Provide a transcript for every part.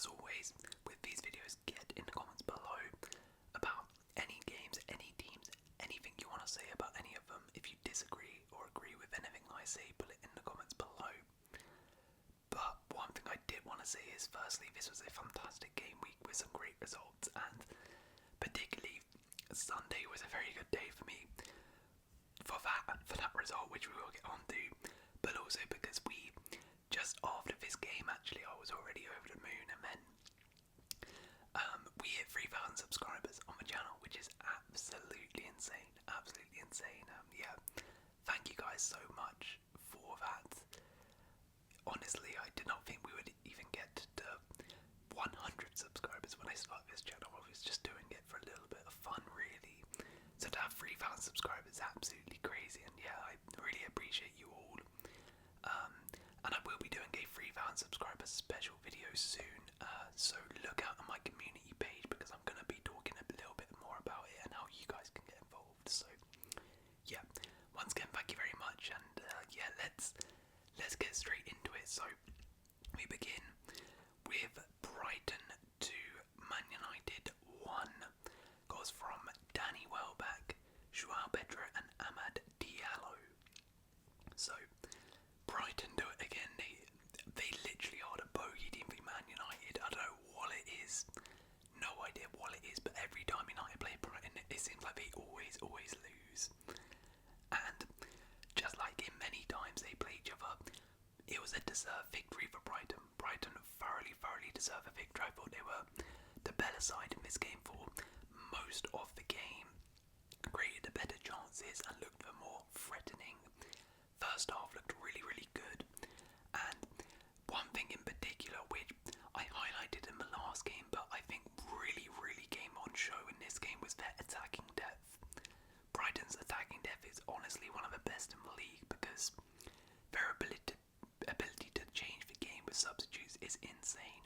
as always, with these videos, get in the comments below about any games, any teams, anything you want to say about any of them. If you disagree or agree with anything I say, put it in the comments below. But one thing I did want to say is, firstly, this was a fantastic game week with some great results, and particularly Sunday was a very good day for me for that result, which we will get on to, but also because we, just after this game, actually, I was already over the moon, and then we hit 3,000 subscribers on the channel, which is absolutely insane, yeah, thank you guys so much for that. Honestly, I did not think we would even get to 100 subscribers when I started this channel. I was just doing it for a little bit of fun, really. So to have 3,000 subscribers is absolutely crazy, and yeah, I really appreciate you all. And I will be doing a 3,000 subscribers special video soon, so look out on my community page, because I'm going to be talking a little bit more about it and how you guys can get involved. So yeah, once again, thank you very much, and yeah, let's get straight into it. So we begin with Brighton 2, Man United 1. Goals from Danny Welbeck, Joao Pedro and Amad Diallo. So Brighton do it again. They literally are the bogey team for Man United. I don't know what it is. No idea what it is, but every time United play Brighton, it seems like they always lose. And just like in many times they play each other, it was a deserved victory for Brighton. Brighton thoroughly deserved a victory. I thought they were the better side in this game for most of the game, created the better chances and looked the more threatening. First half looked really good, and one thing in particular which I highlighted in the last game, but I think really came on show in this game, was their attacking depth. Brighton's attacking depth is honestly one of the best in the league, because their ability to change the game with substitutes is insane.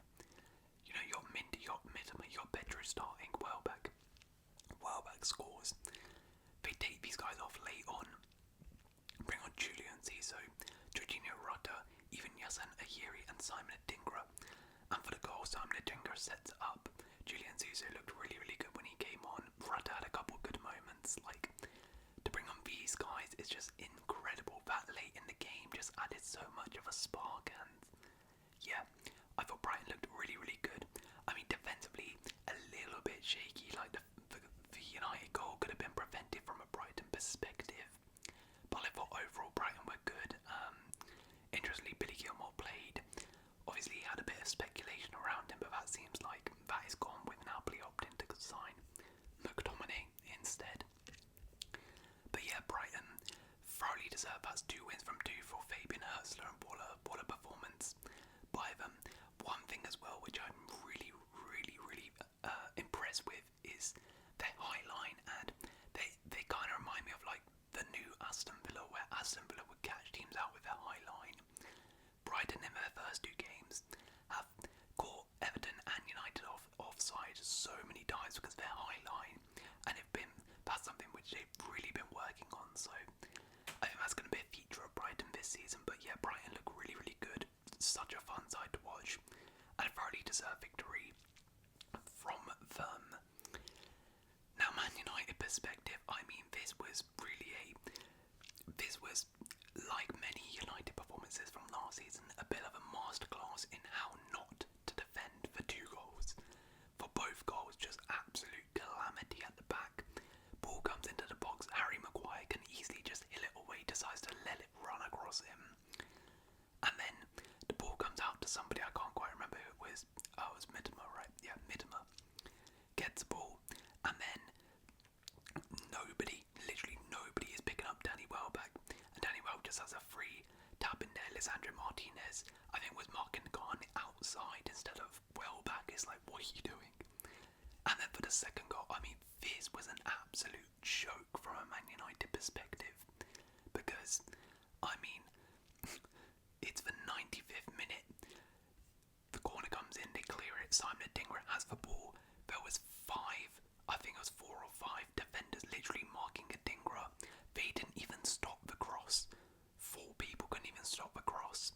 You know, you got Mindy, you got Mitoma, you got Pedro starting, Welbeck scores. They take these guys off late on, bring on Julian Zizo, Jorginho Rutter, even Yasan Ayeri and Simon Adingra. And for the goal, Simon Adingra sets it up. Julian Zizo looked really good when he came on. Rutter had a couple good moments. Like, to bring on these guys is just incredible. That late in the game just added so much of a spark, and yeah, I thought Brighton looked really good. I mean, defensively a little bit shaky, like the United goal could have been prevented from a Brighton perspective, but I thought overall Brighton were good. Interestingly, Billy Gilmore played. Obviously he had a bit of speculation around him, but that seems like that is gone, with Napoli opting to sign McTominay instead. But yeah, Brighton thoroughly deserved. That's 2 wins from 2 for Fabian Hurstler and Waller performance by them. One thing as well which I'm really impressed with is their high line, and they kind of remind me of like the new Aston Villa, where Aston Villa would catch teams out with their high line. Brighton in their first 2 games have caught Everton and United offside so many times because of their high line, and that's something which they've really been working on. So I think that's going to be a feature of Brighton this season. But yeah, Brighton look really good. Such a fun side to watch, and a thoroughly deserved victory from them. Now, Man United perspective, I mean, this was like many United performances from last season, a bit of a masterclass in how not to defend for 2 goals. For both goals, just absolute calamity at the back. Ball comes into the box, Harry Maguire can easily just hill it away, decides to let it run across him. And then the ball comes out to somebody, I can't quite remember who it was. Oh, it was Mitoma, right? Yeah, Mitoma gets the ball, and then literally nobody is picking up Danny Welbeck, and Danny Welbeck just has a free tap in there. Lisandro Martinez, I think, was marking the guy on the outside instead of Welbeck. It's like, what are you doing? And then for the second goal, I mean, this was an absolute joke from a Man United perspective, because, I mean, it's the 95th minute, the corner comes in, they clear it, Simon Adingra has the ball, there was 4 or 5 defenders literally marking Adingra. They didn't even stop the cross. 4 people couldn't even stop the cross.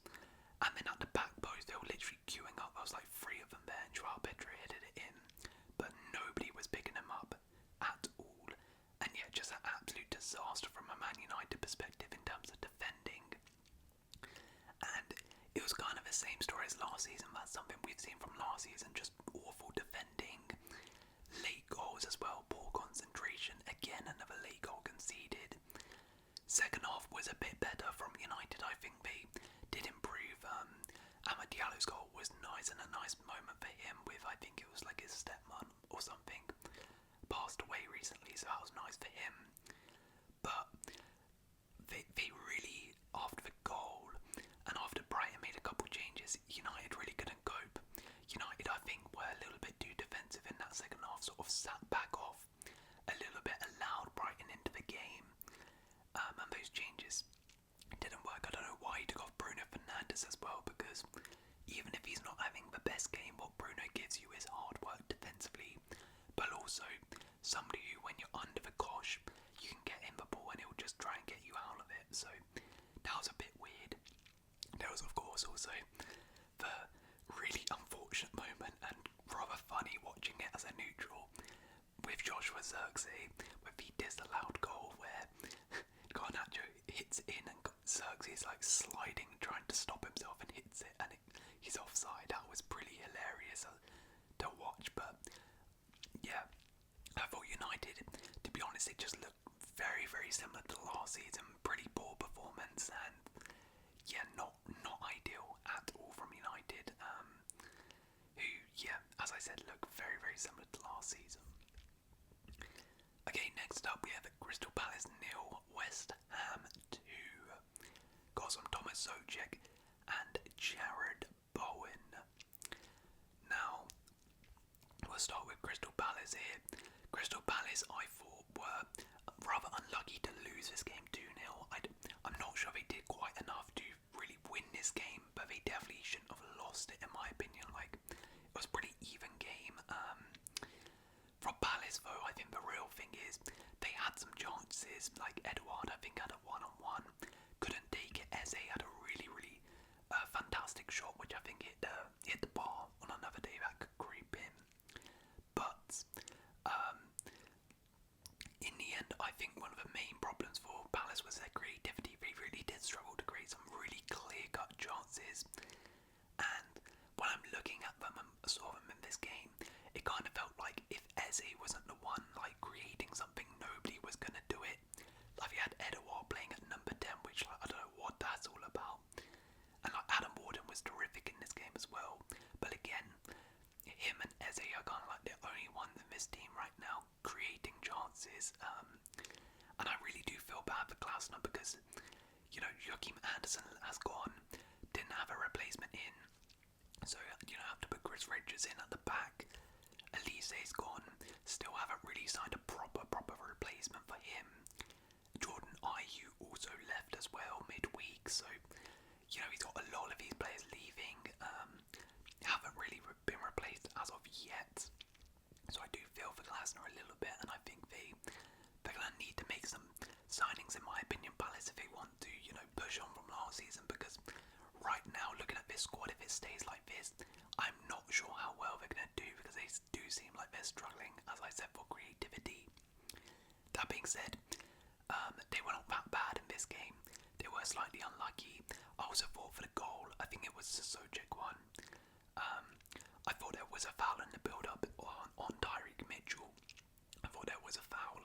And then at the back post, they were literally queuing up. There was like 3 of them there, and disaster from a Man United perspective in terms of defending. And it was kind of the same story as last season. That's something we've seen from last season, just awful defending, late goals as well, poor concentration. Again, another late goal conceded. Second half was a bit better from United. I think they did improve. Amad Diallo's goal was nice, and a nice moment for him with, I think it was like his stepmom or something, passed away recently, so that was nice for him. But they really, after the goal and after Brighton made a couple changes, United really couldn't cope. United, I think, were a little bit too defensive in that second half, sort of sat back off a little bit, allowed Brighton into the game, and those changes didn't work. I don't know why he took off Bruno Fernandes as well, because even if he's not having the best game, what Bruno gives you is hard work defensively, but also somebody who, when you're under the cosh, you can get him the ball and he'll just try and get you out of it. So that was a bit weird. There was, of course, also the really unfortunate moment and rather funny watching it as a neutral with Joshua Zirkzee with the disallowed goal where Garnacho hits in and Zirkzee's like sliding, trying to stop himself, and hits it, and he's offside. That was pretty hilarious to watch. But yeah, I thought United, to be honest, it just looked very, very similar to last season. Pretty poor performance, and yeah, not ideal at all from United, who, yeah, as I said, look very, very similar to last season. Okay, next up we have Crystal Palace 0, West Ham 2. Goals from Thomas Souček and Jared Bowen. Now, we'll start with Crystal Palace here. Crystal Palace, I thought, were rather unlucky to lose this game 2-0. I'm not sure they did quite enough to really win this game, but they definitely shouldn't have lost it, in my opinion. Like, it was a pretty even game. From Palace, though, I think the real thing is they had some chances. Like Edouard, I think, had a one-on-one, couldn't take it. Eze had a really, really fantastic shot, which I think hit the bar on another day that could creep in. But in the end, I think one of the main problems for Palace was their creativity. They really did struggle to create some really clear-cut chances. And when I'm looking at them and saw them in this game, it kind of felt like if Eze wasn't the one like creating something, nobody was going to do it. Like, we had Edouard playing at number 10, which, like, I don't know what that's all about. And like Adam Warden was terrific in this game as well. But again, him and Eze are kind of like the only ones in this team right now creating chances. And I really do feel bad for Glasner because, you know, Joachim Andersen has gone, didn't have a replacement in. So, you know, have to put Chris Richards in at the back. Elise's gone, still haven't really signed a proper replacement for him. Jordan Ayew also left as well midweek, so, you know, he's got a lot of these players leaving, haven't really been replaced as of yet. So I do feel for Glasner a little bit, and I think they're going to need to make some signings, in my opinion, Palace, if they want to, you know, push on from last season, because right now, looking at this squad, if it stays like this, I'm not sure how well they're going to do, because they do seem like they're struggling, as I said, for creativity. That being said, they were not that bad in this game. They were slightly unlucky. I also thought for the goal, I think it was the Souček one. I thought there was a foul in the build-up on Tyreek Mitchell. I thought there was a foul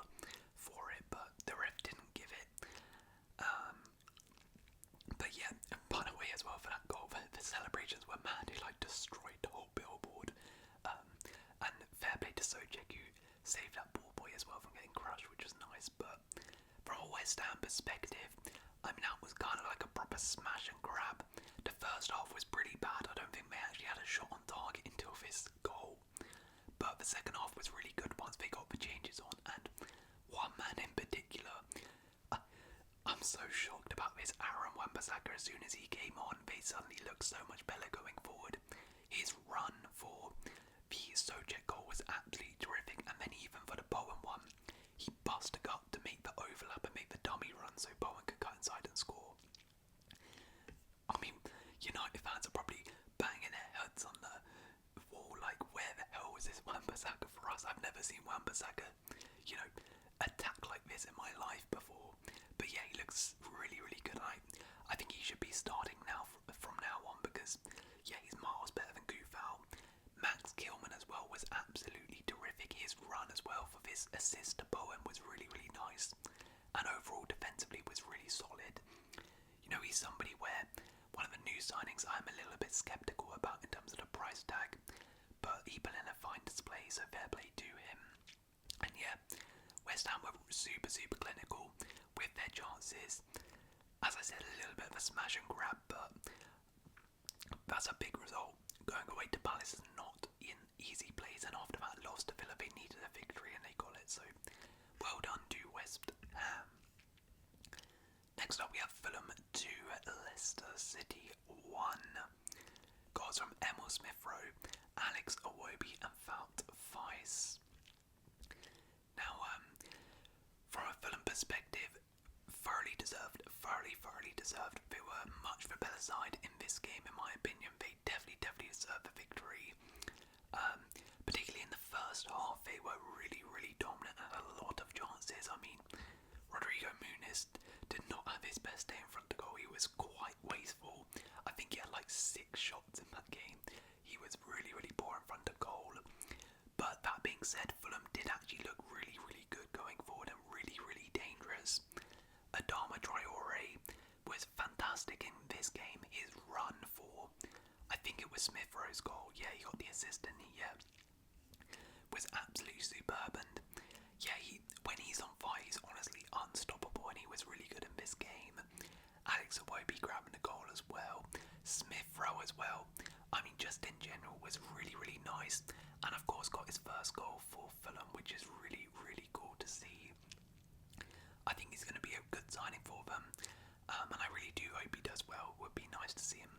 for it, but the ref didn't give it. But yeah, by the way, as well, for that goal, the celebrations were mad. He like destroyed the whole billboard. And fair play to Souček, who saved that ball boy as well from getting crushed, which was nice. But from a West Ham perspective, I mean, that was kind of like a proper smash and grab. The first half was pretty bad. I don't think they actually had a shot on target until this goal. But the second half was really good once they got the changes on. And one man in particular, I'm so shocked about this Aaron Wan-Bissaka. As soon as he came on, they suddenly looked so much better going forward. His run for the Souček goal was absolutely terrific, and then even for the Bowen one, he busted up to make the overlap and make the dummy run so Bowen could cut inside and score. I mean, United fans are probably banging their heads on the wall like, where the hell was this Wan-Bissaka for us? I've never seen Wan-Bissaka, you know, attack like this in my life before. But yeah, he looks really, really good. I think he should be starting now from now on because yeah, he's miles better than Gufal. Max Kilman as well was absolutely terrific. His run as well for his assist to Bowen was really, really nice. And overall defensively was really solid. You know, he's somebody where one of the new signings I'm a little bit sceptical about in terms of the price tag, but he put in a fine display, so fair play to him. And yeah, West Ham were super, super clinical with their chances. As I said, a little bit of a smash and grab, but that's a big result. Going away to Palace is not an easy place, and after that loss to Villa, they needed a victory and they got it, so well done to West Ham. Next up we have Fulham 2, Leicester City 1. Goals from Emil Smith-Rowe, Alex Iwobi and Wout Weiss. Now, from a Fulham perspective, thoroughly deserved. They were much the better side in this game, in my opinion. They definitely deserved the victory. Particularly in the first half, they were really, really dominant and had a lot of chances. I mean, Rodrigo Muniz did not have his best day in front of goal. He was quite wasteful. I think he had like 6 shots in that game. He was really, really poor in front of goal. But that being said, Fulham did actually look really, really good going forward and really, really dangerous. Adama Traore was fantastic in this game. His run for, I think it was Smith-Rowe's goal. Yeah, he got the assist and he was absolutely superb. And yeah, when he's on fire, he's honestly unstoppable, and he was really good in this game. Alex Iwobi grabbing the goal as well. Smith-Rowe as well. I mean, just in general, was really, really nice. And of course, got his first goal for Fulham, which is really, really cool to see. I think he's going to be a good signing for them, and I really do hope he does well. It would be nice to see him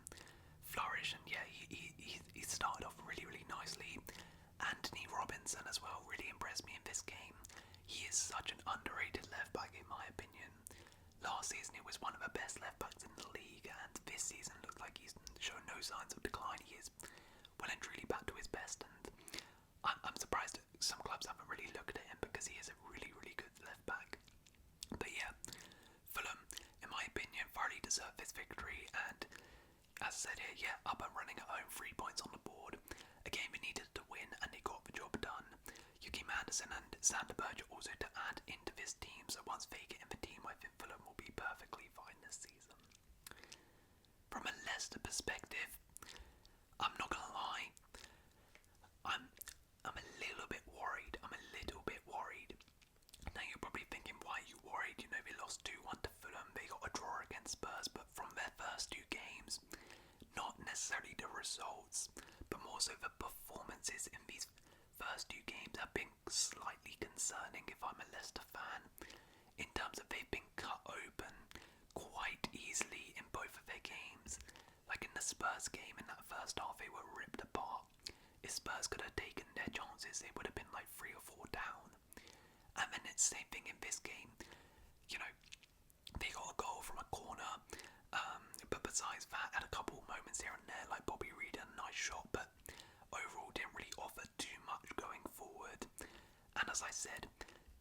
flourish, and yeah, he started off really, really nicely. Anthony Robinson as well really impressed me in this game. He is such an underrated left back in my opinion. Last season he was one of the best left backs in the league, and this season looks like he's shown no signs of decline. He is well and truly back to his best, and I'm surprised that some clubs haven't really looked at him because he is a really, really good left back. But yeah, Fulham, in my opinion, thoroughly deserved this victory, and as I said here, yeah, up and running at home, 3 points on the board. A game we needed to win, and they got the job done. Yuki Anderson and Sander Berge also to add into this team, so once they get in the team, I think Fulham will be perfectly fine this season. From a Leicester perspective, I'm not gonna lie, I'm a little bit worried. Now you're probably thinking, why are you worried? You know, they lost 2-1 to Fulham, they got a draw against Spurs, but from their first 2 games, not necessarily the results, but more so the performances in these first 2 games have been slightly concerning if I'm a Leicester fan, in terms of they've been cut open quite easily in both of their games. Like in the Spurs game, in that first half, they were ripped apart. If Spurs could have taken their chances, they would have been like 3 or 4 down. And then it's the same thing in this game. You know, they got a goal from a corner, but besides that, had a couple moments here and there, like Bobby Reed had a nice shot, but overall didn't really offer too much going forward. And as I said,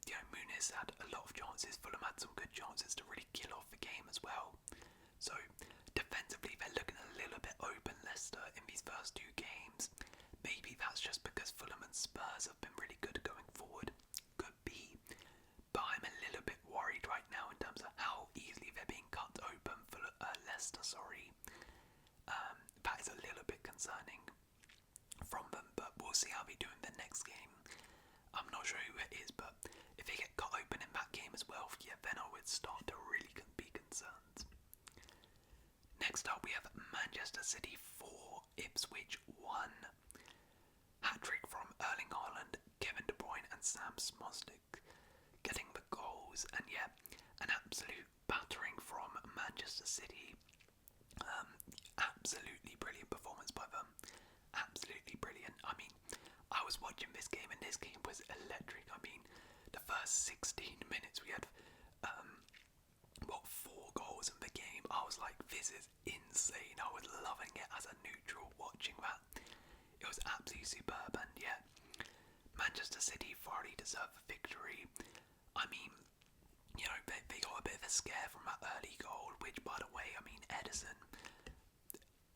you know, Muniz had a lot of chances. Fulham had some good chances to really kill off the game as well. So defensively, they're looking a little bit open, Leicester, in these first 2 games. Maybe that's just because Fulham and Spurs have been really good going forward. Could be. But I'm a little bit worried right now in terms of how easily they're being cut open for Leicester, that is a little bit concerning from them, but we'll see how they do in the next game. I'm not sure who it is, but if they get cut open in that game as well, yeah, then I would start to really be concerned. Next up we have Manchester City 4, Ipswich 1. Hat-trick from Erling Haaland, Kevin De Bruyne and Sam Smosnik getting the goals, and yeah, an absolute battering from Manchester City. Absolutely brilliant performance by them. Absolutely brilliant. I mean, I was watching this game and this game was electric. I mean, the first 16 minutes we had 4 goals in the game. I was like, this is insane. I was loving it as a neutral watching that. It was absolutely superb, and yeah, Manchester City thoroughly deserved the victory. I mean, They got a bit of a scare from that early goal, which, by the way, I mean, Edison,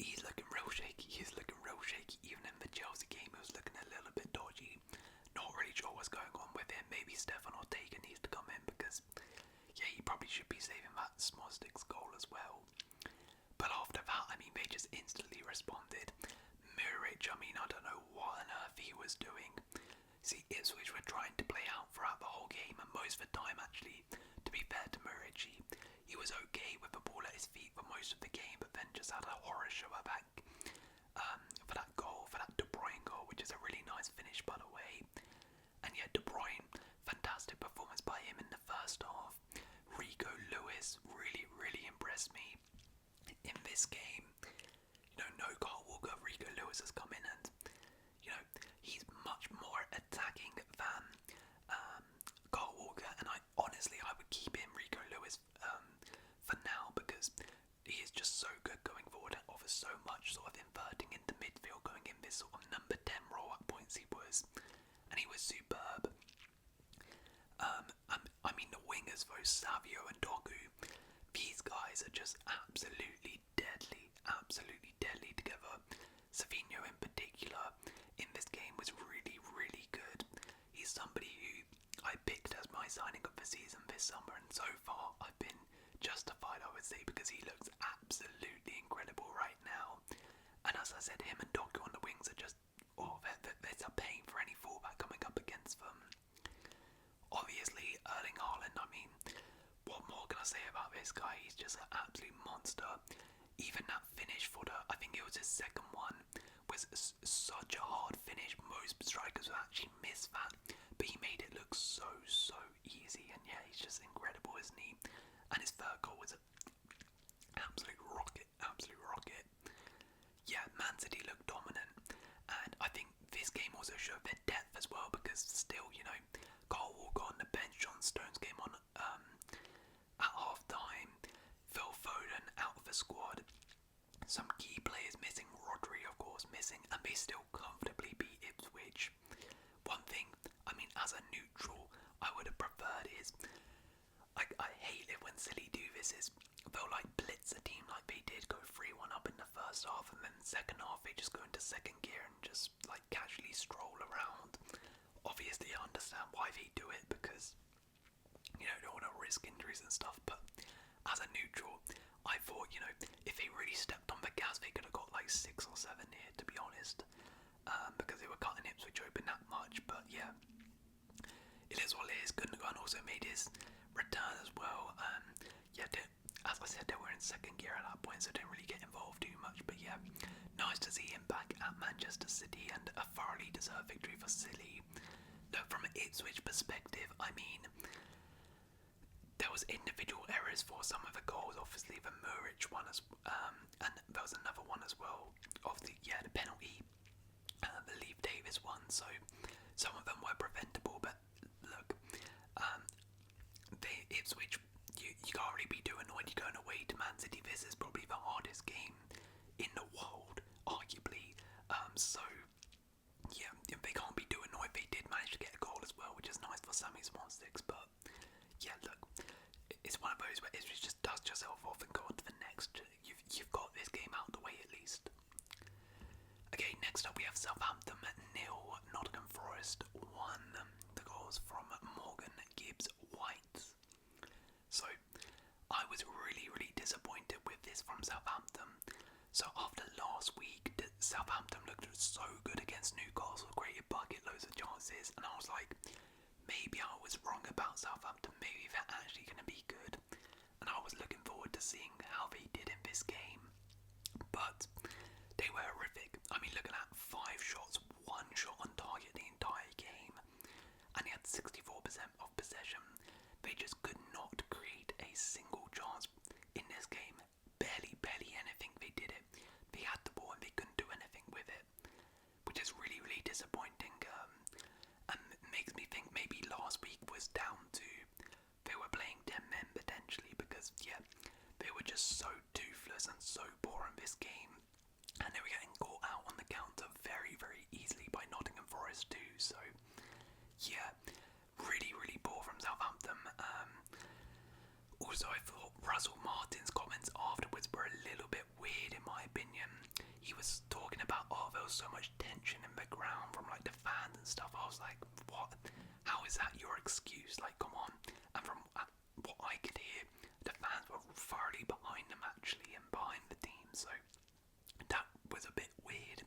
he's looking real shaky. He's looking real shaky. Even in the Chelsea game, he was looking a little bit dodgy. Not really sure what's going on with him. Maybe Stefan Ortega needs to come in because, yeah, he probably should be saving that Smostic's goal as well. But after that, I mean, they just instantly responded. Muric, I mean, I don't know what on earth he was doing. See, Ipswich were trying to play out throughout the whole game, and most of the time, actually, to be fair to Muric, he was okay with the ball at his feet for most of the game, but then just had a horror show back for that goal, for that De Bruyne goal, which is a really nice finish, by the way. And yeah, De Bruyne, fantastic performance by him in the first half. Rico Lewis really, really impressed me in this game. No Carl Walker, Rico Lewis has come in and, he's much more attacking than Carl Walker, and I would keep in Rico Lewis for now because he is just so good going forward and offers so much sort of inverting into midfield, going in this sort of number 10 role at points he was superb. I mean the wingers though, Savio and Dogu, these guys are just absolutely deadly together. Savinho in particular in this game was really, really good. He's somebody who I picked as my signing of the season this summer, and so far I've been justified, I would say, because he looks absolutely incredible right now. And as I said, him and Dogu on the wings are just, it's a pain for any fullback coming up against them. Obviously, Erling Haaland, I mean, what more can I say about this guy? He's just an absolute monster. Even that finish for I think it was his second one, was such a hard finish. Most strikers would actually miss that, but he made it look so easy. And yeah, he's just incredible, isn't he? And his third goal was an absolute rocket. Yeah, Man City looked dominant, and I think this game also showed their depth as well, because still, Carl Walker on the bench, John Stones came on at half time, Phil Foden out of the squad, some key players missing, Rodri of course missing, and they still comfortably beat Ipswich. One thing, I mean, as a neutral, I would have preferred is, I hate it when City do this, is they'll like blitz a team like they did, go 3-1 up in the first half, and then second half they just go into second gear and just like casually stroll around. Obviously I understand why they do it, because don't want to risk injuries and stuff, but as a neutral, I thought, if they really stepped on the gas, they could have got like 6 or 7 here, to be honest, because they were cutting Ipswich open that much. But yeah, it is what it is. Gundogan also made his return as well. As I said, they were in second gear at that point, so didn't really get involved too much. But yeah, nice to see him back at Manchester City, and a thoroughly deserved victory for City. Look, from an Ipswich perspective, I mean, there was individual errors for some of the goals. Obviously, the Muric one and there was another one as well. Obviously, yeah, the penalty, the Leaf Davis one. So some of them were preventable, but look, the Ipswich, you can't really be too annoyed. You're going away to Man City. This is probably the hardest game in the world, arguably. So yeah, they can't be too annoyed. They did manage to get a goal as well, which is nice for Sammy Smolsticks. But yeah, look, it's one of those where Ipswich just dust yourself off and go on to the next. You've got this game out of the way at least. Okay, next up we have Southampton 0, Nottingham Forest 1. The goals from Morgan Gibbs White. So I was really disappointed with this from Southampton. So after last week, Southampton looked so good against Newcastle, created bucket loads of chances, and I was like, maybe I was wrong about Southampton, maybe they're actually going to be good. And I was looking forward to seeing how they did in this game. But they were horrific. I mean, looking at 5 shots, 1 shot on target the entire game, and he had 64% of possession. They just could not create a single chance in this game. Barely anything. They did it. They had the ball and they couldn't do anything with it, which is really disappointing. And makes me think maybe last week was down to they were playing 10 men potentially, because yeah, they were just so toothless and so poor in this game, and they were getting caught out on the counter very easily by Nottingham Forest too. So yeah, really poor from Southampton. Also, I thought Russell Martin's comments afterwards were a little bit weird in my opinion. He was talking about, oh, there was so much tension in the ground from like the fans and stuff. I was like, what? How is that your excuse? Like, come on. And from what I could hear, the fans were thoroughly behind them actually and behind the team. So that was a bit weird.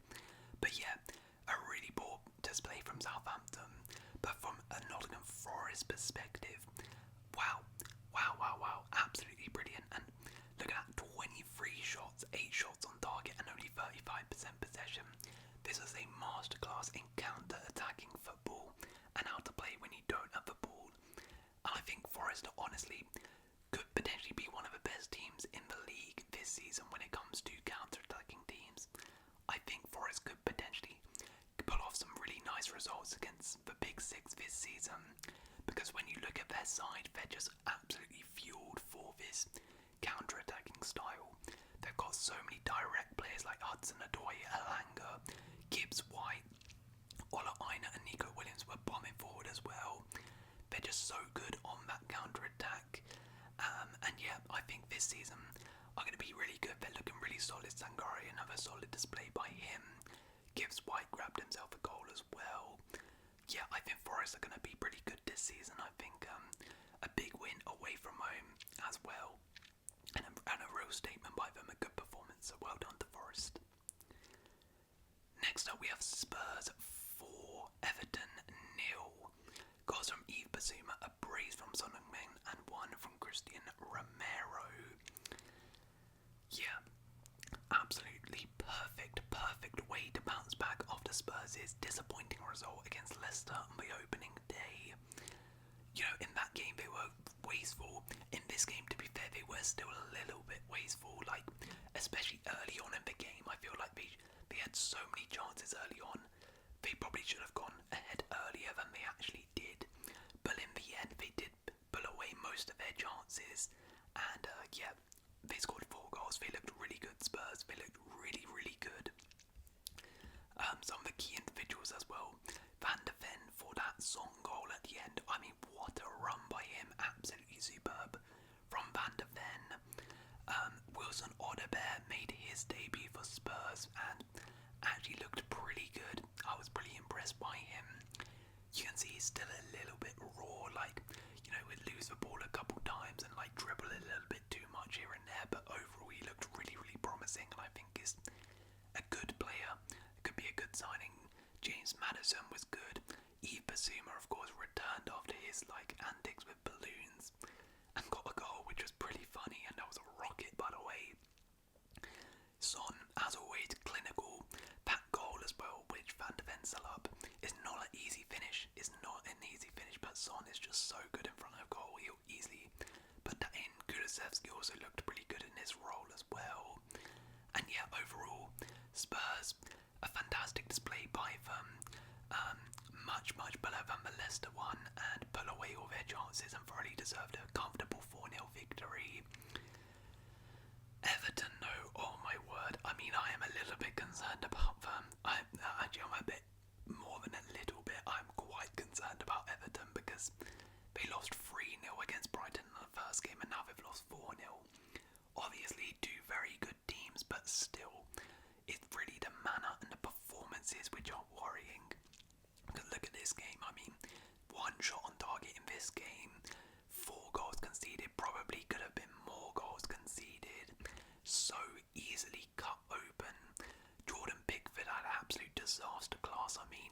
But yeah, a really poor display from Southampton. But from a Nottingham Forest perspective, wow, absolutely brilliant. And look at that, 23 shots, 8 shots on target and only 35% possession. This is a masterclass in counter-attacking football and how to play when you don't have the ball. And I think Forest honestly could potentially be one of the best teams in the league this season when it comes to counter-attacking teams. I think Forest could potentially pull off some really nice results against the Big Six this season, because when you look at their side, they're just absolutely fueled for this counter-attacking style. They've got so many direct players like Hudson-Odoi, Elanga, Gibbs-White, Ola Aina and Nico Williams were bombing forward as well. They're just so good on that counter-attack. And yeah, I think this season are going to be really good. They're looking really solid. Sangare, another solid display by him. Gibbs-White grabbed himself a goal as well. Yeah, I think Forest are going to be pretty good this season. I think a big win away from home as well. And a real statement by them, a good performance. So well done to Forest. Next up we have Spurs 4, Everton 0. Goals from Yves Bissouma, a brace from Son Heung-min, and 1 from Christian Romero. Yeah, absolutely perfect way to bounce back after Spurs' disappointing result against Leicester on the opening day. You know, in that game they were wasteful. In this game, to be fair, they were still a little bit wasteful, like especially early on in the game. I feel like they had so many chances early on. They probably should have gone ahead earlier than they actually did. But in the end, they did pull away most of their chances. And yeah, they scored 4 goals. They looked really good, Spurs. They looked really good. Some of the key individuals as well. Van de Ven for that Son goal at the end. I mean, what a run by him. Absolutely superb from Van de Ven. Wilson Odobert made his debut for Spurs and actually looked pretty good. I was pretty impressed by him. You can see he's still a little bit raw, like, you know, he'd lose the ball a couple times and like dribble a little bit too much here and there, but overall he looked really promising, and I think is a good player. It could be a good signing. James Maddison was good. Yves Bissouma, of course, returned after his like antics with balloons and got a goal, which was pretty funny, and that was a rocket, by the way. Son, as always, clinical. That goal as well, which Van de Ven set up, is not an easy finish. It's not an easy finish, but Son is just so good in front of goal. He'll easily put that in. Kulusevski also looked pretty good in his role as well. And yeah, overall, Spurs, a fantastic display by them. Much better than the Leicester one, and pull away all their chances and thoroughly deserved a comfortable 4-0 victory. Everton, though, oh my word, I mean, I am a little bit concerned about them. I'm a bit more than a little bit. I'm quite concerned about Everton because they lost 3-0 against Brighton in the first game and now they've lost 4-0. Obviously, 2 very good teams, but still, it's really the manner and the performances which are worrying. Because look at this game, I mean, 1 shot on target in this game, 4 goals conceded, probably could have been more goals conceded, so easily cut open. Jordan Pickford had absolute disaster class. I mean,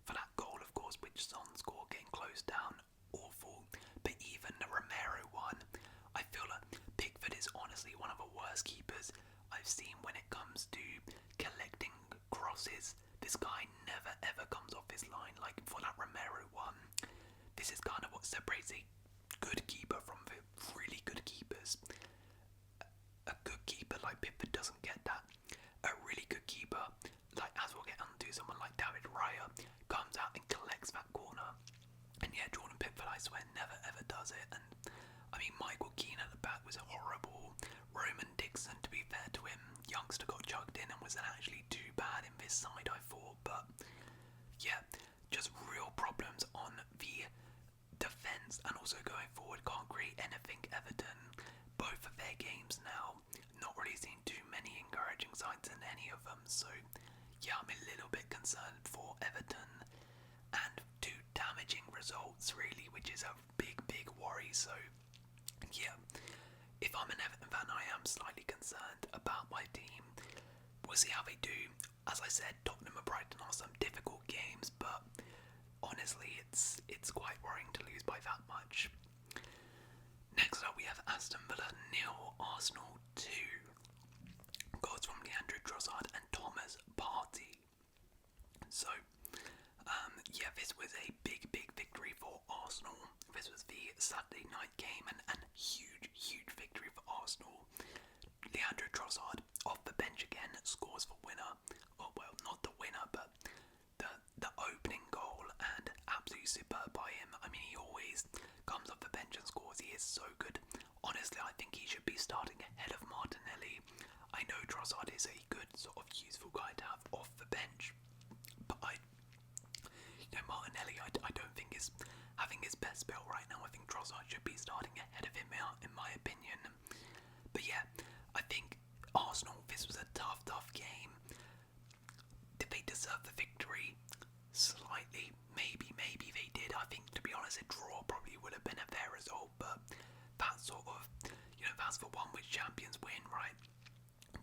for that goal, of course, which Son scored, getting closed down, awful. But even the Romero one, I feel like Pickford is honestly one of the worst keepers I've seen when it comes to collecting crosses. This guy never ever comes off his line. Like for that Romero one, this is kind of what separates a good keeper from the really good keepers. A good keeper like Pickford doesn't get that. A really good keeper, like as we'll get onto, someone like David Raya comes out and collects that corner. And yeah, Jordan Pickford, I swear, never ever does it. And I mean, Michael Keane at the back was horrible. Roman Dixon, to be fair to him, youngster got chugged in and wasn't actually too bad in this side, I thought. But yeah, just real problems on the defence and also going forward. Can't create anything, Everton. sides in any of them. So yeah, I'm a little bit concerned for Everton, and 2 damaging results really, which is a big worry. So yeah, if I'm an Everton fan, I am slightly concerned about my team. We'll see how they do. As I said, Tottenham and Brighton are some difficult games, but honestly, it's quite worrying to lose by that much. Next up, we have Aston Villa 0, Arsenal 2. Goals from Leandro Trossard and Thomas Partey. So, yeah, this was a big victory for Arsenal. This was the Saturday night game, and huge victory for Arsenal. Leandro Trossard, off the bench again, scores for winner. Oh, well, not the winner, but the opening goal, and absolutely superb by him. I mean, he always comes off the bench and scores. He is so good. Honestly, I think he should be starting ahead of Martinelli. I know Trossard is a good, sort of useful guy to have off the bench, but Martinelli, I don't think is having his best spell right now. I think Trossard should be starting ahead of him, in my opinion. But yeah, I think Arsenal, this was a tough game. Did they deserve the victory? Slightly, maybe they did. I think, to be honest, a draw probably would have been a fair result, but that's sort of, that's the one which champions win, right?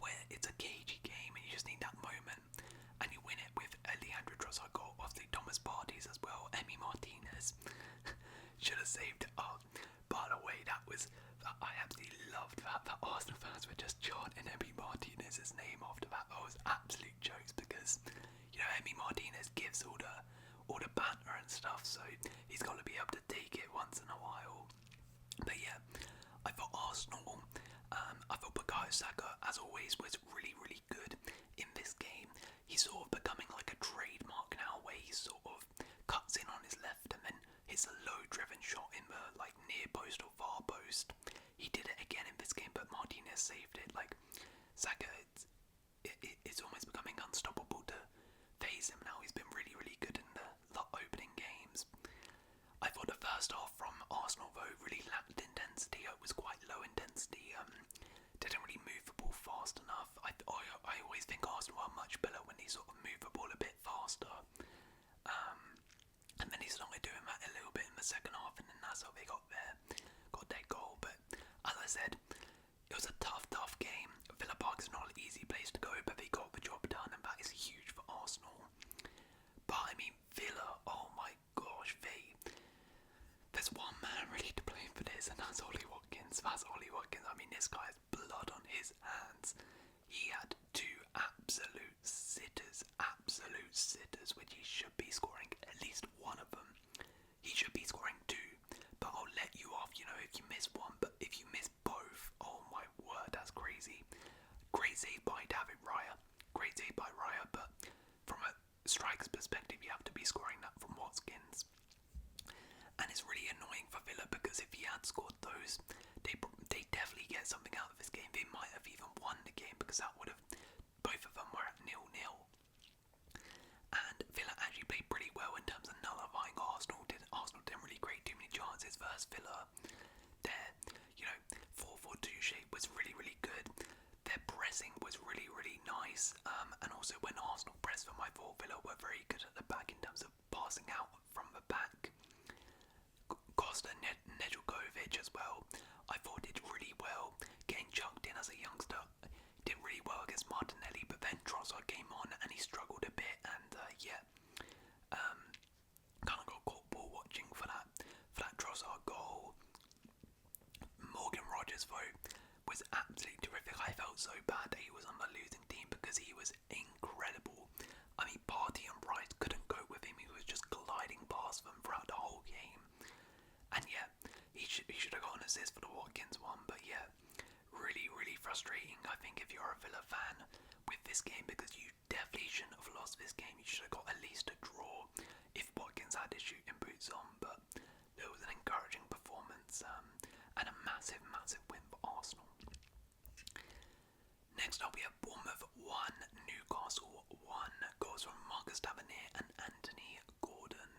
Where it's a cagey game and you just need that moment, and you win it with a Leandro Trossard goal. Obviously, Thomas Partey's as well. Emi Martinez should have saved it up. By the way, I absolutely loved that Arsenal fans were just chanting Emi Martinez's name after that. That was absolute jokes, because Emi Martinez gives all the banter and stuff, so he's got to be able to take it once in a while. But yeah, I thought Arsenal, I thought Bukayo Saka, as always, was really good in this game. He's sort of becoming like a trademark now, where he sort of cuts in on his left and then hits a low-driven shot in the near post or far post. He did it again in this game, but Martinez saved it. Saka, it's almost becoming unstoppable to phase him now. He's been really good in the opening games. I thought the first half from Arsenal, though, really lacked intensity. It was quite low intensity. Didn't really move the ball fast enough. I always think Arsenal are much better when they sort of move the ball a bit faster. And then he started doing that a little bit in the second half, and then that's how they got their goal. But as I said, it was a tough game. Villa Park is not an easy place to go, but they got the job done, and that is huge for Arsenal. But I mean, Villa, oh my gosh, there's one man really to blame for this, and that's Ollie Watkins. I mean, this guy has blood on his hands. He had 2 absolute sitters, which he should be scoring at least one of them. He should be scoring 2, but I'll let you off, if you miss one. But if you miss both, oh my word, that's crazy. Great save by David Raya. But from a striker's perspective, you have to be scoring that from Watkins. And it's really annoying for Villa, because if he had scored those, they definitely get something out of this game. They might have even won the game, because both of them were at 0-0. And Villa actually played pretty well in terms of nullifying Arsenal. Arsenal didn't really create too many chances versus Villa. Their 4-4-2 shape was really good. Their pressing was really nice. And also when Arsenal pressed them, I thought Villa were very good at the back in terms of passing out from the back. Costa Nedeljkovic as well, I thought did really well, getting chucked in as a youngster. Did really well against Martinelli, but then Trossard came on and he struggled a bit, and kind of got caught ball watching for that Trossard goal. Morgan Rogers, though, was absolutely terrific. I felt so bad that he was on the losing team, because he was incredible. I mean, Partey and Bright couldn't cope with him. He was just gliding past them throughout the whole game. And yeah, he should have got an assist for the Watkins one, but yeah, really frustrating, I think, if you're a Villa fan with this game, because you definitely shouldn't have lost this game. You should have got at least a draw if Watkins had his shooting boots on, but it was an encouraging performance, and a massive win for Arsenal. Next up, we have Bournemouth 1, Newcastle 1. Goals from Marcus Tavernier and Anthony Gordon.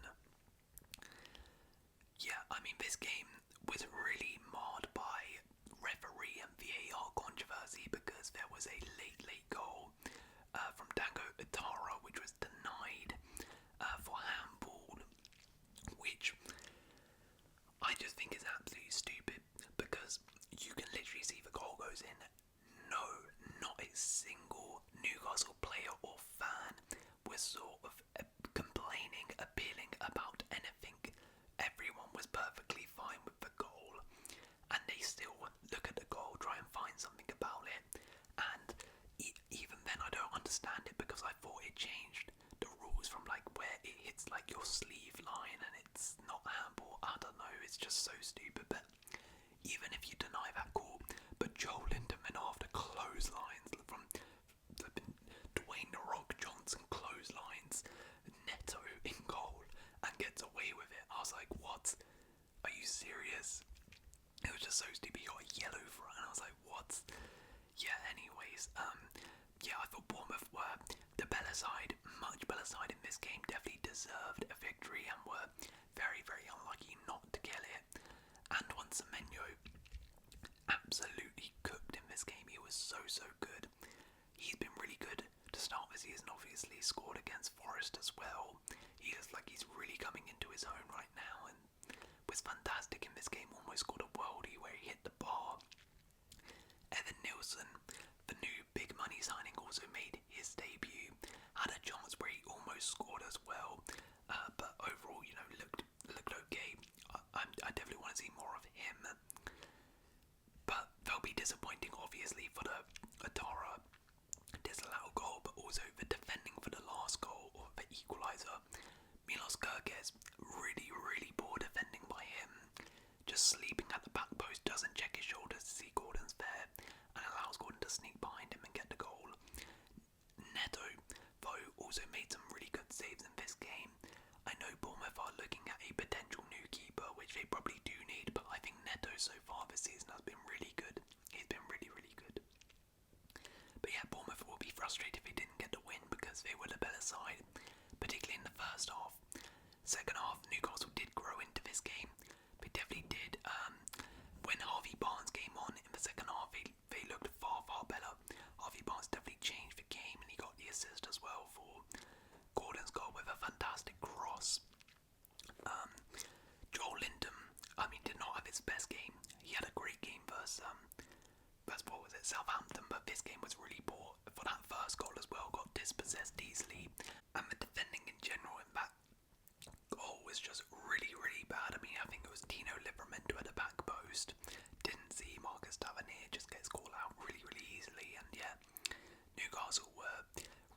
Yeah, I mean, this game was really marred by referee and VAR controversy, because there was a late goal understand it because I thought it changed the rules from like where it hits like your sleeve line and it's not handball. I don't know, it's just so stupid. But even if you deny that call, but Joel Lindemann after clotheslines from Dwayne The Rock Johnson clotheslines Neto in goal and gets away with it. I was like, what? Are you serious? It was just so stupid. He got a yellow for it and I was like, what? Yeah, anyways, yeah, I thought Bournemouth were the better side, much better side in this game, definitely deserved a victory and were very, very unlucky not to get it. Antoine Semenyo absolutely cooked in this game. He was so good. He's been really good to start the season, obviously, scored against Forest as well. He looks like he's really coming into his own right now and was fantastic in this game, almost scored a worldie where he hit the bar. Evan Nilsson, the new big money signing, also made his debut, had a chance where he almost scored as well, but overall, you know, looked okay. I definitely want to see more of him, but they'll be disappointing obviously for the Atara disallowed goal, but also the defending for the last goal or the equaliser. Milos Kerkez, really poor defending by him, just sleeping at the back post, doesn't check his shoulders to see Gordon's there and allows Gordon to sneak behind him and get the goal. Neto, though, also made some really good saves in this game. I know Bournemouth are looking at a potential new keeper, which they probably do need, but I think Neto so far this season has been really good. He's been really good. But yeah, Bournemouth will be frustrated if they didn't get the win because they were the better side, particularly in the first half. Second half, Newcastle did grow into this game. They definitely did. When Harvey Barnes came on in the second half, they looked far better. Harvey Barnes definitely changed the game and he got the assist as well for Gordon's goal with a fantastic cross. Joel Lindemann, did not have his best game. He had a great game versus what was it, Southampton, but this game was really poor. For that first goal as well, got dispossessed easily, and the defending in general in that goal was just really bad. I think it was Tino Livramento at the back post. Didn't see Marcus Tavernier just gets called out really easily, and yeah, Newcastle were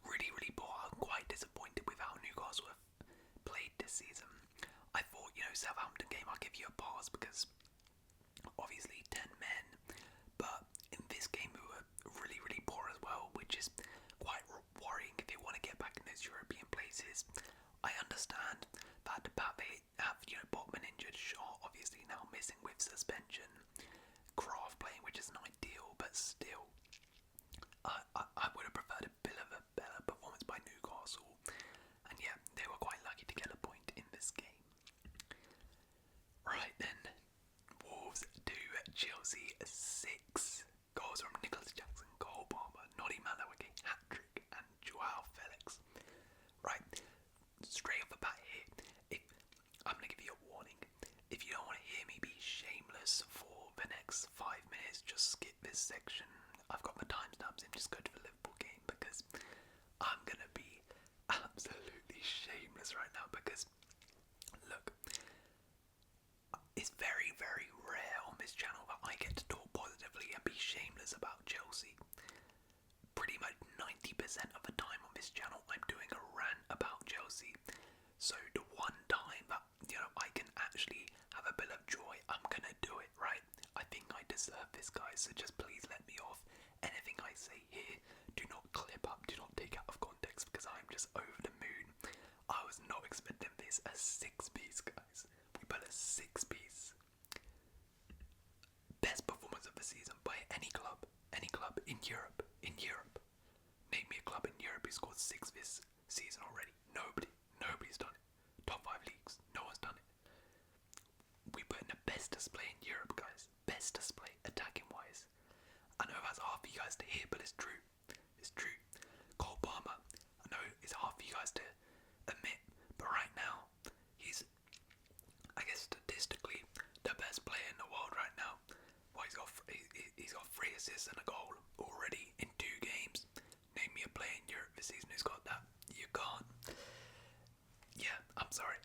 really poor. I'm quite disappointed with how Newcastle have played this season. I thought, Southampton game, I'll give you a pass because obviously 10 men, but in this game we were really poor as well, which is quite worrying if they want to get back in those European places. I understand that they have, Botman injured, Shaw obviously now missing with suspension, Kraft playing, which isn't ideal, but still, I would have preferred a bit of a better performance by Newcastle, and yeah, they were quite lucky to get a point in this game. Right then, Wolves 2, Chelsea 6. Goals from Nicholas Jackson, Cole Palmer, Noddy Malawake, hat-trick, and Joao Felix. Right, straight off the bat here, I'm going to give you a warning. If you don't want to hear me be shameless for the next 5 minutes, just skip this section. I've got the timestamps in, just go to the Liverpool game because I'm going to be absolutely shameless right now because, look, it's very rare on this channel that I get to talk positively and be shameless about Chelsea. Pretty much 90% of the time on this channel I'm doing a rant about Chelsea. So the one time that, I can actually have a bit of joy, I'm gonna do it, right? I think I deserve this, guys, so just please let me off. Anything I say here, do not clip up, do not take out of context because I'm just over the moon. I was not expecting this, a 6-piece, guys. We put a 6-piece. Best performance of the season by any club in Europe. Name me a club in Europe who scored 6 this season already. Nobody's done it. Top 5 leagues, no one's done it. We put in the best display in Europe, guys. Best display, attacking wise. I know that's hard for you guys to hear, but it's true. Cole Palmer, I know it's hard for you guys to admit, but right now, he's, I guess statistically, the best player in the world right now. Well, he's got 3 assists and a goal already in 2 games. Name me a player in Europe this season who's got that. You can't. Yeah, I'm sorry.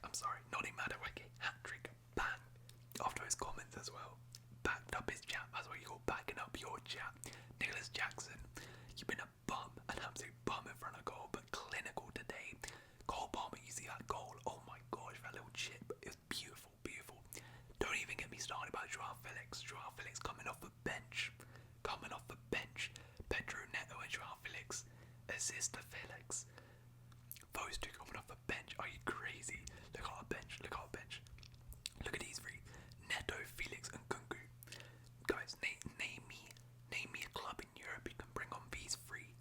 Noddy Madueke, hat-trick, bang. After his comments as well. Backed up his chat. That's what you call backing up your chat. Nicholas Jackson, you've been a bum and absolute bummer for a goal, but clinical today. Cole Palmer, you see that goal? Oh my gosh, that little chip. It was beautiful, beautiful. Don't even get me started about Joao Felix. Joao Felix coming off the bench. Coming off the bench. Pedro Neto and Joao Felix. Assist to Felix. Those two coming off the bench. Are you crazy? Look at our bench. Look at our bench. Look at these three. Neto, Felix and Kunku. Guys, name me a club in Europe you can bring on these three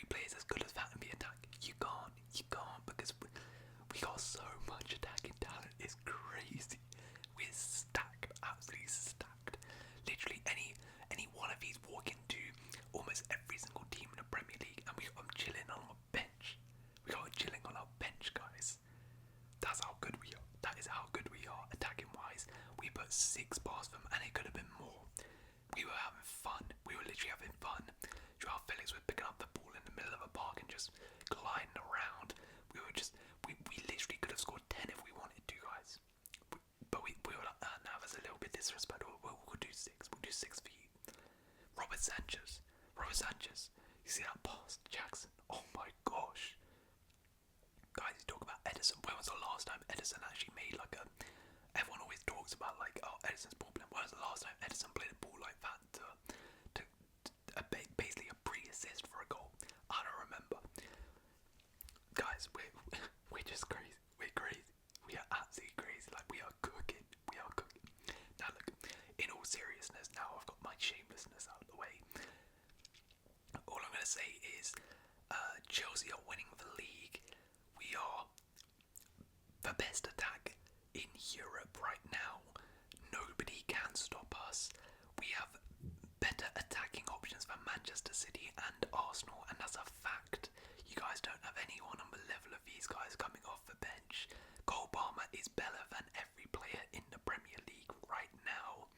players as good as that in the attack. You can't because we got so much attacking talent. It's crazy. We're stacked, absolutely stacked. Literally any one of these walk into almost every single team in the Premier League, and we got them chilling on our bench. We got them chilling on our bench, guys. That's how good we are. That is how good we are attacking wise. We put 6 past them, and it could have been more. We were having fun. We were literally having fun. Joao Felix was picking up the ball in the middle of a park and just gliding around. We literally could have scored 10 if we wanted to, guys. But we were like, no, that's a little bit disrespectful. We'll do 6. We'll do 6 for you. Robert Sanchez. You see that pass to Jackson? Oh my gosh. Guys, you talk about Edison. When was the last time Edison actually made like a... Everyone always talks about like, oh, Edison's ball playing. When was the last time Edison played a ball like that to basically a pre-assist for a goal? I don't remember. Guys, we're just crazy. We're crazy. We are absolutely crazy. Like, we are cooking. Now look, in all seriousness, now I've got my shamelessness out of the way. All I'm going to say is Chelsea are winning the league. We are the best attack in Europe right now. Nobody can stop us. We have better attacking options than Manchester City and Arsenal, and that's a fact. You guys don't have anyone on the level of these guys coming off the bench. Cole Palmer is better than every player in the Premier League right now.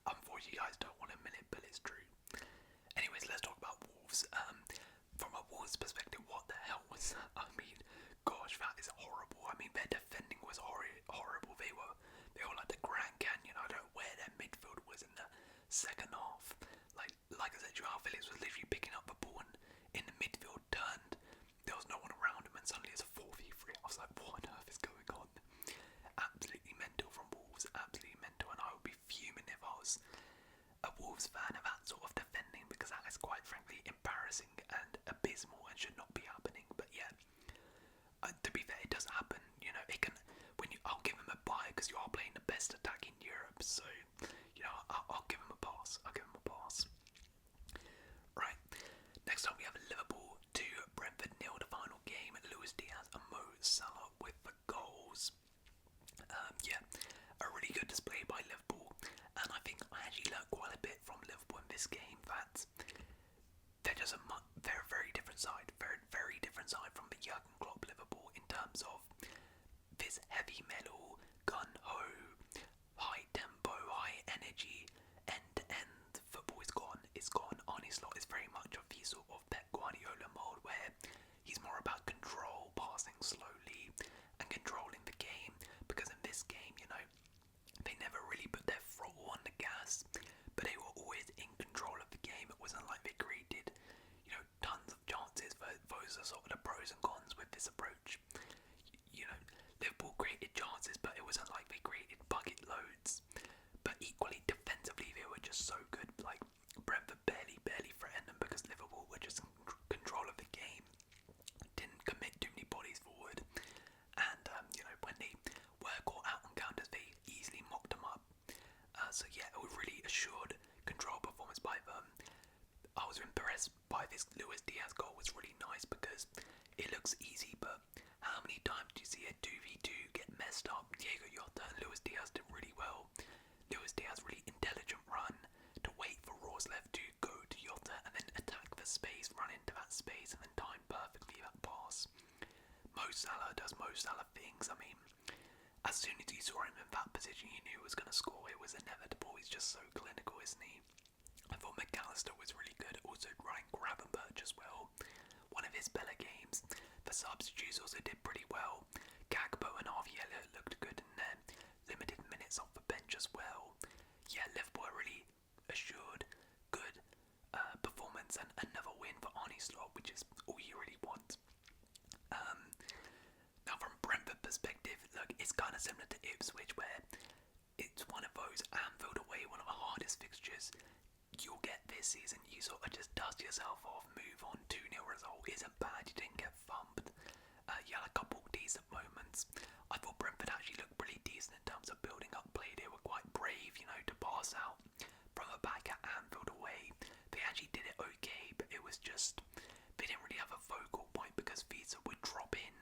Unfortunately, you guys don't want to admit it, but it's true. Anyways, let's talk about Wolves. From a Wolves perspective, what the hell was that? I mean, gosh, that is horrible. I mean, their defending was horrible. They were like the Grand Canyon. I don't know where their midfield was in the second half. Like I said, Joao Felix was literally picking up the ball and in the midfield turned. There was no one around him, and suddenly it's a 4v3. I was like, what on earth is going on? Absolutely mental from Wolves. Absolutely mental, and I would be fuming if I was a Wolves fan of that sort of defending, because that is quite frankly embarrassing and abysmal and should not be happening. But yeah, to be fair, it does happen. You know, it can. I'll give him a bye because you are playing the best attack in Europe. So, you know, I'll give him a pass. Right. Next up, we have Liverpool 2, Brentford 0. The final game. Luis Diaz and Mo Salah with the goals. Yeah, a really good display by Liverpool, and I think I actually learned quite a bit from Liverpool in this game. That they're just they're a very different side, very different side from the Jurgen Klopp Liverpool in terms of this heavy metal, gun-ho, high tempo, high energy, end-to-end football is gone. It's gone. Arne Slot is very much of the sort of Pep Guardiola mold where he's more about control, passing slowly, and controlling the game. Because in this game, you know, they never really put their throttle on the gas, but they were always in control of the game. It wasn't like they created, you know, tons of chances. Those are sort of the pros and cons with this approach. You know, Liverpool created chances, but it wasn't like they created bucket loads. But equally defensively, they were just so good. Like, Brentford barely threatened them because Liverpool were just in control of the game. Didn't commit too many bodies forward. And, you know, when they were caught out on counters, they easily mopped them up. So yeah, it was really assured control performance by them. I was impressed by this Luis Diaz goal. Was really nice because it looks easy, but how many times do you see a 2v2 get messed up? Diego Jota and Luis Diaz did really well. Luis Diaz really intelligent run to wait for Rorslev to go to Jota and then attack the space, run into that space, and then time perfectly that pass. Mo Salah does Mo Salah things. I mean, as soon as you saw him in that position, you knew he was going to score. It was inevitable. He's just so clinical, isn't he? I thought McAllister was really good. Also, Ryan Gravenberch as well. One of his better games. The substitutes also did pretty well. Gagbo and Harvey Elliott looked good in their limited minutes off the bench as well. Yeah, Liverpool really assured good performance, and another which is all you really want. Now from Brentford perspective, look, it's kind of similar to Ipswich, where it's one of those Anfield away, one of the hardest fixtures you'll get this season. You sort of just dust yourself off, move on. 2-0 result isn't bad, you didn't get thumped. You had a couple decent moments. I thought Brentford actually looked pretty decent in terms of building up play. They were quite brave, to pass out from the back at Anfield away. They actually did it okay, but it was just, they didn't really have a focal point because Visa would drop in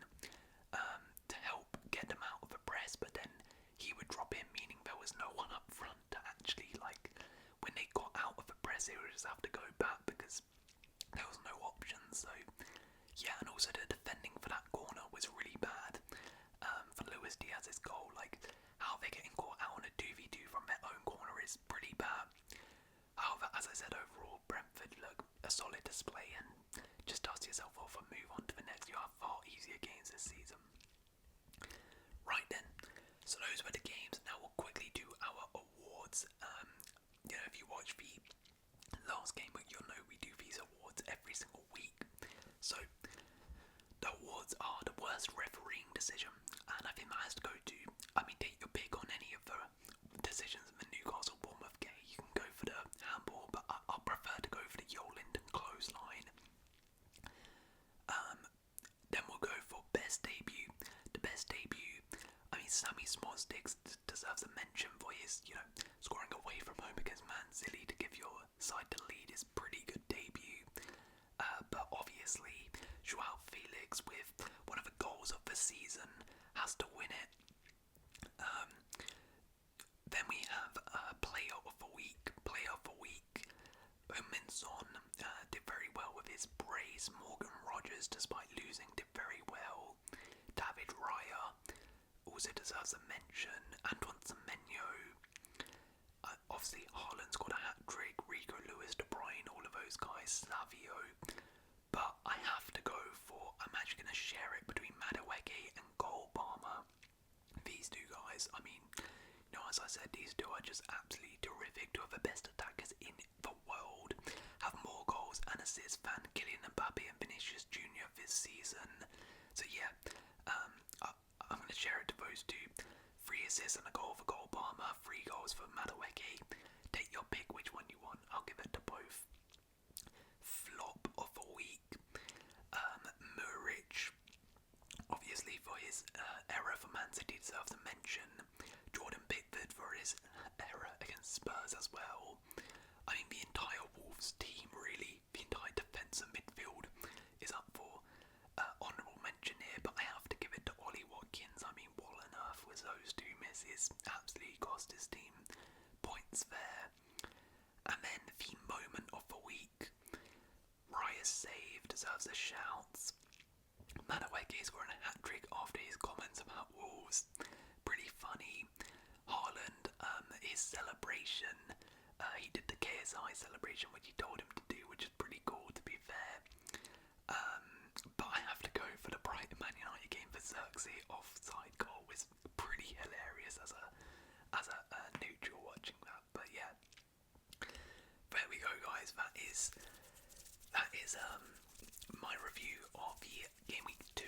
to help get them out of the press, but then he would drop in, meaning there was no one up front to actually, when they got out of the press, they would just have to go back because there was no option. So yeah, and also the defending for that corner was really bad. For Luis Diaz's goal, how they're getting caught out on a 2v2 from their own corner is pretty bad. However, as I said, overall Brentford look a solid display, and just dust yourself off and move on to the next. You have far easier games this season. Right then, so those were the games. Now we'll quickly do our awards. If you watch the last game week, you'll know we do these awards every single week. So the awards are the worst refereeing decision, and I think that has to go to, take your pick on any of the decisions in the Newcastle Bournemouth game. You can go for the handball, but I'll prefer to go for the Haaland and clothesline. Then we'll go for best debut. The best debut, Sammy Small-Sticks deserves a mention for his, scoring away from home against Man City to give your side the lead is pretty good debut. But obviously, Joao Felix with one of the goals of the season has to win it. Then we have Player of the Week. Player of the Week, Minson did very well with his brace. Morgan Rogers, despite losing, did very well. David Raya also deserves a mention. Antoine Semenyo, obviously Haaland scored a hat-trick. Rico Lewis, De Bruyne, all of those guys. Savio. But I have to go for, I'm actually going to share it between Madueke and Cole Palmer. These two guys, as I said, these two are just absolutely terrific. Two of the best attackers in the world. Have more goals and assists than Kylian Mbappe and Vinicius Jr. this season. So yeah, I'm going to share it to those two. 3 assists and a goal for Cole Palmer. 3 goals for Madueke. Take your pick which one you want. I'll give it to both. Flop of the week. Muric, obviously for his error for Man City, deserves a mention. Jordan Pickford for his error against Spurs as well. The entire Wolves team, really, the entire defence and midfield is up for honourable mention here, but I have to give it to Ollie Watkins. What on earth was those 2 misses? Absolutely cost his team points there. And then the moment of the week. Raya's save deserves a shout. Madueke scoring a hat-trick after his comments about Wolves. Pretty funny. Haaland, his celebration. He did the KSI celebration, which he told him to do, which is pretty cool, to be fair. But I have to go for the Brighton Man United game for Xerxes offside goal. Was pretty hilarious as a neutral watching that. But yeah, there we go, guys. That is my review of the Game Week 2